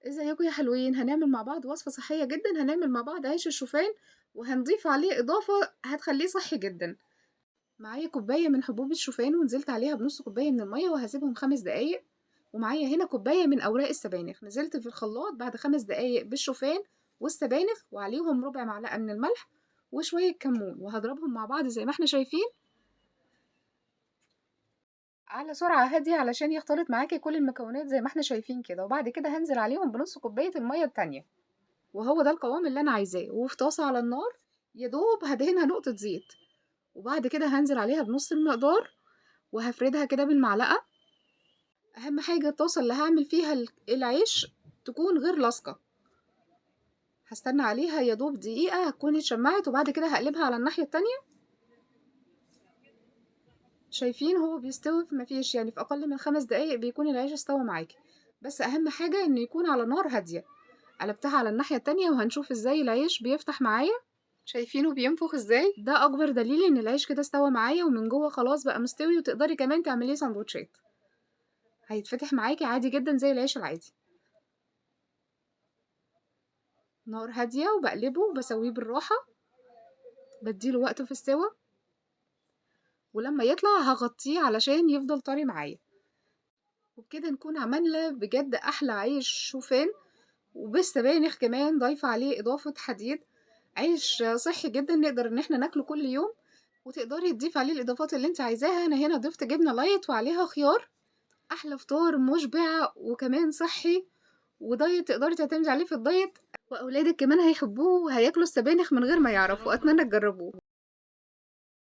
ازيكم يا حلوين، هنعمل مع بعض وصفة صحية جدا. هنعمل مع بعض عيش الشوفان وهنضيف عليه إضافة هتخليه صحي جدا. معايا كوباية من حبوب الشوفان ونزلت عليها بنص كوباية من المية وهسيبهم 5 دقايق. ومعايا هنا كوباية من أوراق السبانخ، نزلت في الخلاط بعد 5 دقايق بالشوفان والسبانخ وعليهم ربع معلقة من الملح وشوية كمون، وهضربهم مع بعض زي ما احنا شايفين على سرعة هادية علشان يختلط معاكي كل المكونات زي ما احنا شايفين كده. وبعد كده هنزل عليهم بنص كوباية المية التانية، وهو ده القوام اللي انا عايزاه. وفي طاسة على النار يا دوب هدهنها نقطة زيت، وبعد كده هنزل عليها بنص المقدار وهفردها كده بالمعلقة. اهم حاجة الطاسة اللي هعمل فيها العيش تكون غير لاصقة. هستنى عليها يا دوب دقيقة هتكون اتشمعت، وبعد كده هقلبها على الناحية التانية. شايفين هو بيستوي في مفيش يعني في اقل من 5 دقايق بيكون العيش استوى معاكي. بس اهم حاجة انه يكون على نار هادية. قلبتها على الناحية التانية وهنشوف ازاي العيش بيفتح معايا. شايفينه بينفخ ازاي؟ ده اكبر دليل ان العيش كده استوى معايا ومن جوه خلاص بقى مستوي، وتقدري كمان تعمليه سندوتشات. هيتفتح معاكي عادي جدا زي العيش العادي. نار هادية وبقلبه وبسويه بالراحة، بديله وقت في السوا، ولما يطلع هغطيه علشان يفضل طري معايا. وبكده نكون عملنا بجد احلى عيش شوفان، وبالسبانخ كمان ضايفة عليه اضافة حديد. عيش صحي جدا نقدر ان احنا ناكله كل يوم، وتقدري تضيفي عليه الاضافات اللي انت عايزاها. انا هنا ضفت جبنة لايت وعليها خيار. احلى فطار مشبع وكمان صحي ودايت تقدري تعتمدي عليه في الدايت، واولادك كمان هيحبوه وهياكلوا السبانخ من غير ما يعرفوا. اتمنى تجربوه.